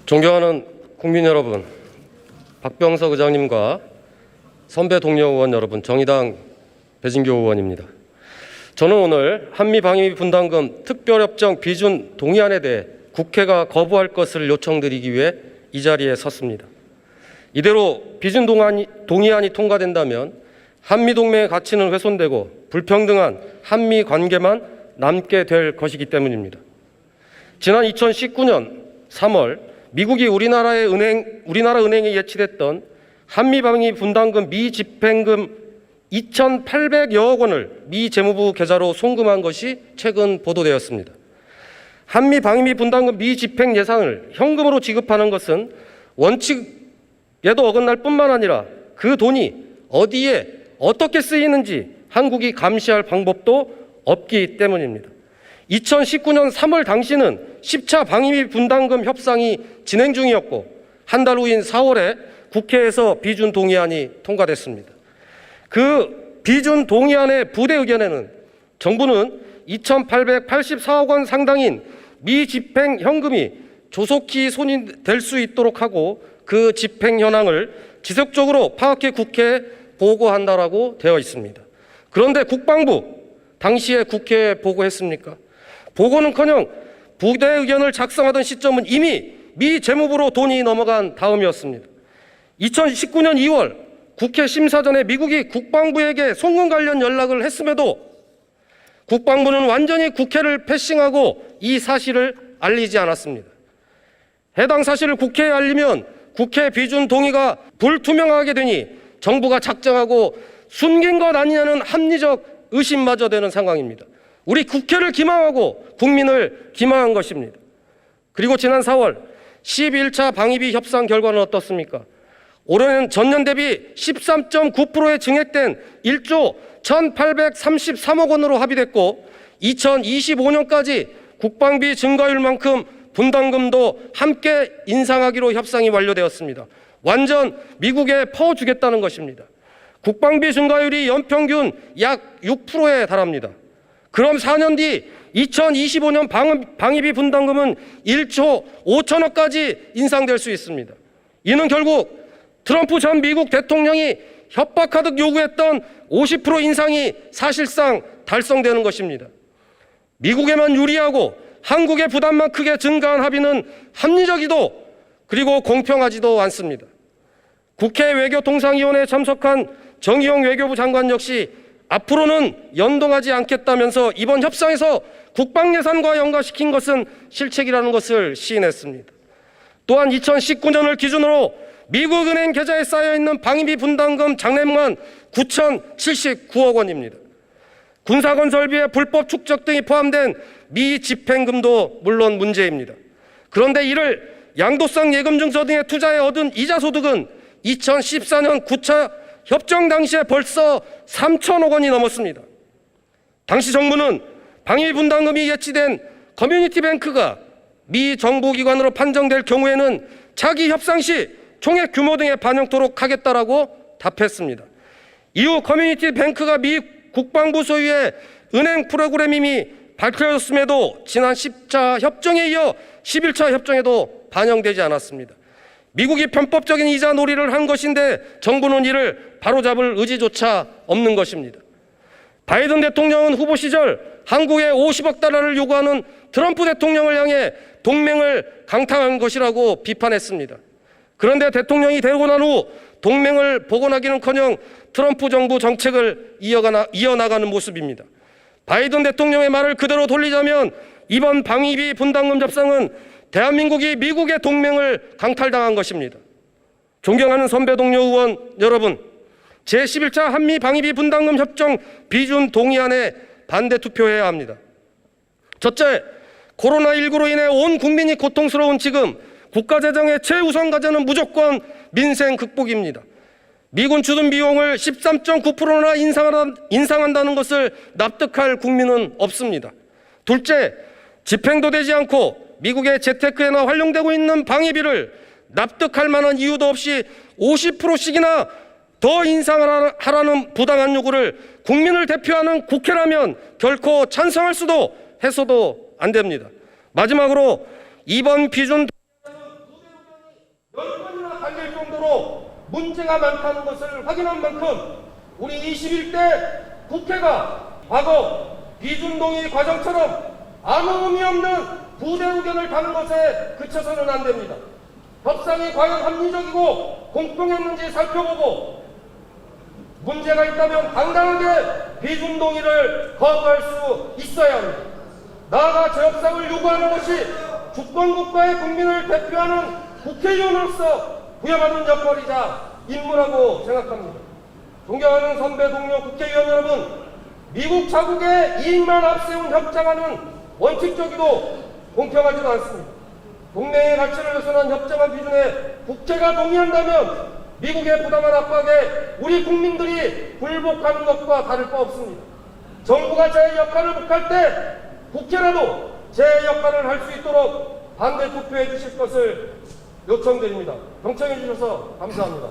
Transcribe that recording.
존경하는 국민 여러분, 박병석 의장님과 선배 동료 의원 여러분, 정의당 배진교 의원입니다. 저는 오늘 한미방위비 분담금 특별협정 비준 동의안에 대해 국회가 거부할 것을 요청드리기 위해 이 자리에 섰습니다. 이대로 비준 동의안이 통과된다면 한미동맹의 가치는 훼손되고 불평등한 한미 관계만 남게 될 것이기 때문입니다. 지난 2019년 3월 미국이 우리나라 은행에 예치됐던 한미방위 분담금 미집행금 2,800여억 원을 미 재무부 계좌로 송금한 것이 최근 보도되었습니다. 한미방위 분담금 미집행 예산을 현금으로 지급하는 것은 원칙에도 어긋날 뿐만 아니라 그 돈이 어디에 어떻게 쓰이는지 한국이 감시할 방법도 없기 때문입니다. 2019년 3월 당시는 10차 방위비 분담금 협상이 진행 중이었고 한 달 후인 4월에 국회에서 비준 동의안이 통과됐습니다. 그 비준 동의안의 부대 의견에는 정부는 2,884억 원 상당인 미집행 현금이 조속히 손이 될 수 있도록 하고 그 집행 현황을 지속적으로 파악해 국회에 보고한다라고 되어 있습니다. 그런데 국방부 당시에 국회에 보고했습니까? 보고는커녕 부대 의견을 작성하던 시점은 이미 미 재무부로 돈이 넘어간 다음이었습니다. 2019년 2월 국회 심사 전에 미국이 국방부에게 송금 관련 연락을 했음에도 국방부는 완전히 국회를 패싱하고 이 사실을 알리지 않았습니다. 해당 사실을 국회에 알리면 국회 비준 동의가 불투명하게 되니 정부가 작정하고 숨긴 것 아니냐는 합리적 의심마저 되는 상황입니다. 우리 국회를 기망하고 국민을 기망한 것입니다. 그리고 지난 4월 11차 방위비 협상 결과는 어떻습니까? 올해는 전년 대비 13.9%에 증액된 1조 1,833억 원으로 합의됐고 2025년까지 국방비 증가율만큼 분담금도 함께 인상하기로 협상이 완료되었습니다. 완전 미국에 퍼주겠다는 것입니다. 국방비 증가율이 연평균 약 6%에 달합니다. 그럼 4년 뒤 2025년 방위비 분담금은 1조 5천억까지 인상될 수 있습니다. 이는 결국 트럼프 전 미국 대통령이 협박하듯 요구했던 50% 인상이 사실상 달성되는 것입니다. 미국에만 유리하고 한국의 부담만 크게 증가한 합의는 합리적이도 그리고 공평하지도 않습니다. 국회 외교통상위원회에 참석한 정의용 외교부 장관 역시 앞으로는 연동하지 않겠다면서 이번 협상에서 국방예산과 연관시킨 것은 실책이라는 것을 시인했습니다. 또한 2019년을 기준으로 미국 은행 계좌에 쌓여있는 방위비 분담금 장래만 9,079억 원입니다. 군사건설비의 불법 축적 등이 포함된 미집행금도 물론 문제입니다. 그런데 이를 양도성 예금증서 등의 투자에 얻은 이자 소득은 2014년 9차 협정 당시에 벌써 3천억 원이 넘었습니다. 당시 정부는 방위비 분담금이 예치된 커뮤니티 뱅크가 미 정부기관으로 판정될 경우에는 차기 협상 시 총액 규모 등에 반영토록 하겠다라고 답했습니다. 이후 커뮤니티 뱅크가 미 국방부 소유의 은행 프로그램임이 밝혀졌음에도 지난 10차 협정에 이어 11차 협정에도 반영되지 않았습니다. 미국이 편법적인 이자 놀이를 한 것인데 정부는 이를 바로잡을 의지조차 없는 것입니다. 바이든 대통령은 후보 시절 한국에 50억 달러를 요구하는 트럼프 대통령을 향해 동맹을 강타한 것이라고 비판했습니다. 그런데 대통령이 되고 난 후 동맹을 복원하기는커녕 트럼프 정부 정책을 이어나가는 모습입니다. 바이든 대통령의 말을 그대로 돌리자면 이번 방위비 분담금 협상은 대한민국이 미국의 동맹을 강탈당한 것입니다. 존경하는 선배 동료 의원 여러분, 제11차 한미 방위비 분담금 협정 비준 동의안에 반대 투표해야 합니다. 첫째, 코로나19로 인해 온 국민이 고통스러운 지금 국가재정의 최우선 과제는 무조건 민생 극복입니다. 미군 주둔 비용을 13.9%나 인상한다는 것을 납득할 국민은 없습니다. 둘째, 집행도 되지 않고 미국의 재테크에나 활용되고 있는 방위비를 납득할 만한 이유도 없이 50%씩이나 더 인상하라는 부당한 요구를 국민을 대표하는 국회라면 결코 찬성할 수도 해서도 안 됩니다. 마지막으로 이번 비준 문제가 많다는 것을 확인한 만큼 우리 21대 국회가 과거 비준동의 과정처럼 아무 의미 없는 부대 의견을 다는 것에 그쳐서는 안 됩니다. 협상이 과연 합리적이고 공평했는지 살펴보고 문제가 있다면 당당하게 비준동의를 거부할 수 있어야 합니다. 나아가 재협상을 요구하는 것이 주권국가의 국민을 대표하는 국회의원으로서 부여받은 역할이자 임무라고 생각합니다. 존경하는 선배 동료 국회의원 여러분, 미국 자국의 이익만 앞세운 협상안은 원칙적이고 공평하지도 않습니다. 동맹의 가치를 훼손한 협정안 비준에 국회가 동의한다면 미국의 부당한 압박에 우리 국민들이 굴복하는 것과 다를 바 없습니다. 정부가 제 역할을 못할 때 국회라도 제 역할을 할 수 있도록 반대 투표해 주실 것을 요청드립니다. 경청해 주셔서 감사합니다.